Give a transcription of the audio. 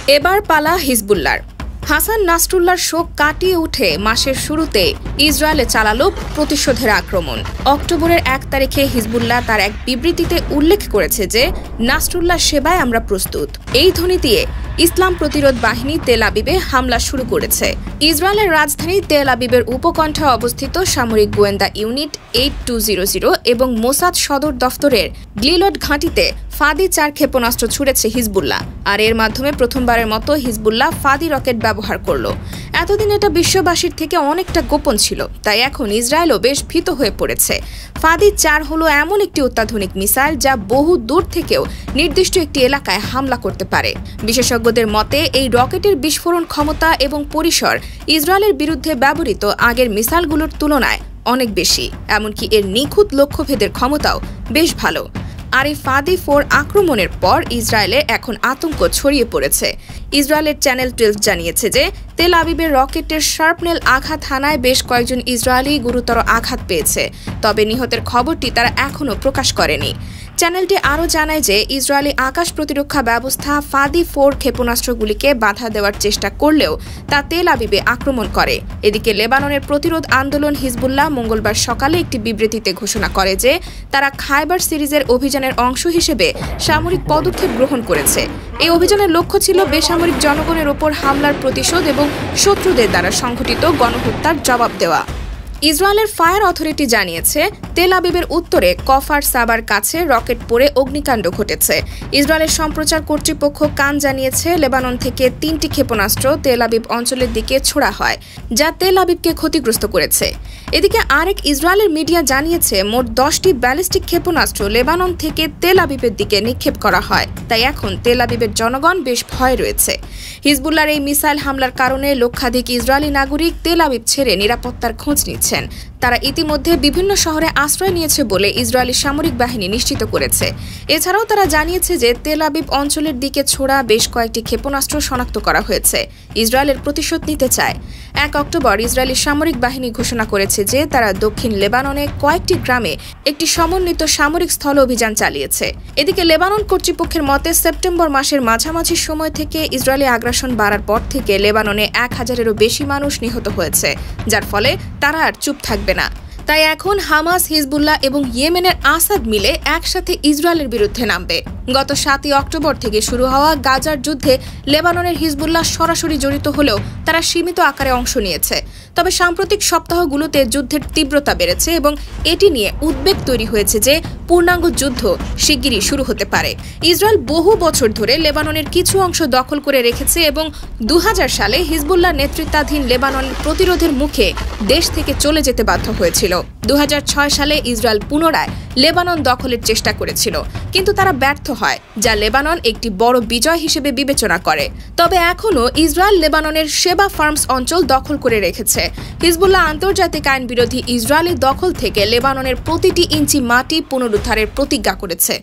এবার পালা হিজবুল্লাহর। হাসান নাসরুল্লাহর শোক কাটিয়ে উঠে মাসের শুরুতে ইসরায়েলে চালালো প্রতিশোধের আক্রমণ। অক্টোবরের ১ তারিখে হিজবুল্লাহ তার এক বিবৃতিতে উল্লেখ করেছে যে নাসরুল্লাহ সেবায় আমরা প্রস্তুত। এই ধ্বনি দিয়ে ইসলাম প্রতিরোধ বাহিনী তেল আবিবে হামলা শুরু করেছে। ইসরায়েলের রাজধানী তেল আবিবের উপকণ্ঠে অবস্থিত সামরিক গোয়েন্দা ইউনিট 8200 এবং মোসাদ সদর দফতরের গ্লিলড ঘাঁটিতে ফাদি-4 ক্ষেপণাস্ত্র ছুড়েছে হিজবুল্লাহ। আর এর মাধ্যমে প্রথমবারের মতো হিজবুল্লাহ ফাদি রকেট ব্যবহার করল। এতদিন এটা বিশ্ববাসীর থেকে অনেকটা গোপন ছিল, তাই এখন ইসরায়েলও বেশ ভীত হয়ে পড়েছে। ফাদি-4 হলো এমন একটি অত্যাধুনিক মিসাইল যা বহু দূর থেকেও নির্দিষ্ট একটি এলাকায় হামলা করতে পারে। বিশেষজ্ঞদের মতে এই রকেটের বিস্ফোরণ ক্ষমতা এবং পরিসর ইসরায়েলের বিরুদ্ধে ব্যবহৃত আগের মিসাইলগুলোর তুলনায় অনেক বেশি, এমনকি এর নিখুঁত লক্ষ্যভেদের ক্ষমতাও বেশ ভালো। আর এই ফাদি-4 আক্রমণের পর ইসরায়েলে এখন আতঙ্ক ছড়িয়ে পড়েছে। ইসরায়েলের চ্যানেল 12 জানিয়েছে যে তেল আবিবের রকেটের শার্পনেল আঘাত হানায় বেশ কয়েকজন ইসরায়েলি গুরুতর আঘাত পেয়েছে, তবে নিহতের খবরটি তারা এখনও প্রকাশ করেনি। চ্যানেলটি আরও জানায় যে ইসরায়েলি আকাশ প্রতিরক্ষা ব্যবস্থা ফাদি-4 ক্ষেপণাস্ত্রগুলিকে বাধা দেওয়ার চেষ্টা করলেও তা তেল আবিবে আক্রমণ করে। এদিকে লেবাননের প্রতিরোধ আন্দোলন হিজবুল্লাহ মঙ্গলবার সকালে একটি বিবৃতিতে ঘোষণা করে যে তারা খায়বার সিরিজের অভিযানের অংশ হিসেবে সামরিক পদক্ষেপ গ্রহণ করেছে। এই অভিযানের লক্ষ্য ছিল বেসামরিক জনগণের ওপর হামলার প্রতিশোধ এবং শত্রুদের দ্বারা সংঘটিত গণহত্যার জবাব দেওয়া। ইসরায়েলের ফায়ার অথরিটি জানিয়েছে তেল আবিবের উত্তরে কফার সাবার কাছে রকেট পড়ে অগ্নিকাণ্ড ঘটেছে। ইসরায়েলের সম্প্রচার কর্তৃপক্ষ কান জানিয়েছে লেবানন থেকে 3টি ক্ষেপণাস্ত্র তেল আবিব অঞ্চলের দিকে ছোড়া হয়, যা তেল আবিবকে ক্ষতিগ্রস্ত করেছে। এদিকে আরেক ইসরায়েলের মিডিয়া জানিয়েছে মোট 10টি ব্যালিস্টিক ক্ষেপণাস্ত্র লেবানন থেকে তেল আবিবের দিকে নিক্ষেপ করা হয়, তাই এখন তেল আবিবের জনগণ বেশ ভয় রয়েছে। হিজবুল্লাহর এই মিসাইল হামলার কারণে লক্ষাধিক ইসরায়েলি নাগরিক তেল আবিব ছেড়ে নিরাপত্তার খোঁজ নিচ্ছেন। তারা ইতিমধ্যে বিভিন্ন শহরে আশ্রয় নিয়েছে বলে ইসরায়েলি সামরিক বাহিনী নিশ্চিত করেছে। এছাড়াও তারা জানিয়েছে যে তেল আবিব অঞ্চলের দিকে ছোড়া বেশ কয়েকটি ক্ষেপণাস্ত্র শনাক্ত করা হয়েছে। ইসরায়েলের প্রতিশোধ নিতে চায়। 1 অক্টোবর ইসরায়েলি সামরিক বাহিনী ঘোষণা করেছে যে তারা দক্ষিণ লেবাননে কয়েকটি গ্রামে একটি সমন্বিত সামরিক স্থল অভিযান চালিয়েছে। এদিকে লেবানন কর্তৃপক্ষের মতে সেপ্টেম্বর মাসের মাঝামাঝি সময় থেকে ইসরায়েলি আগ্রাসন বাড়ার পর থেকে লেবাননে 1000-এরও বেশি মানুষ নিহত হয়েছে, যার ফলে তারা আর চুপ থাকবে না। তাই এখন হামাস, হিজবুল্লাহ এবং ইয়েমেনের আসাদ মিলে একসাথে ইসরায়েলের বিরুদ্ধে নামবে। গত 7 অক্টোবর থেকে শুরু হওয়া গাজার যুদ্ধে লেবাননের হিজবুল্লাহ সরাসরি জড়িত হলেও তারা সীমিত আকারে অংশ নিয়েছে। তবে সাম্প্রতিক সপ্তাহগুলোতে যুদ্ধের তীব্রতা বেড়েছে এবং এটি নিয়ে উদ্বেগ তৈরি হয়েছে যে পূর্ণাঙ্গ যুদ্ধ শিগগিরই শুরু হতে পারে। ইসরায়েল বহু বছর ধরে লেবাননের কিছু অংশ দখল করে রেখেছে এবং 2000 সালে হিজবুল্লাহ নেতৃত্বাধীন লেবানন প্রতিরোধের মুখে দেশ থেকে চলে যেতে বাধ্য হয়েছিল। 2006 সালে ইসরায়েল পুনরায় লেবানন দখলের চেষ্টা করেছিল, কিন্তু তারা ব্যর্থ হয়, যা লেবানন একটি বড় বিজয় হিসেবে বিবেচনা করে। তবে এখনও ইসরায়েল লেবাননের শেবা ফার্মস অঞ্চল দখল করে রেখেছে। হিজবুল্লাহ আন্তর্জাতিক আইন বিরোধী ইসরায়েলি দখল থেকে লেবাননের প্রতিটি ইঞ্চি মাটি পুনরুদ্ধারের প্রতিজ্ঞা করেছে।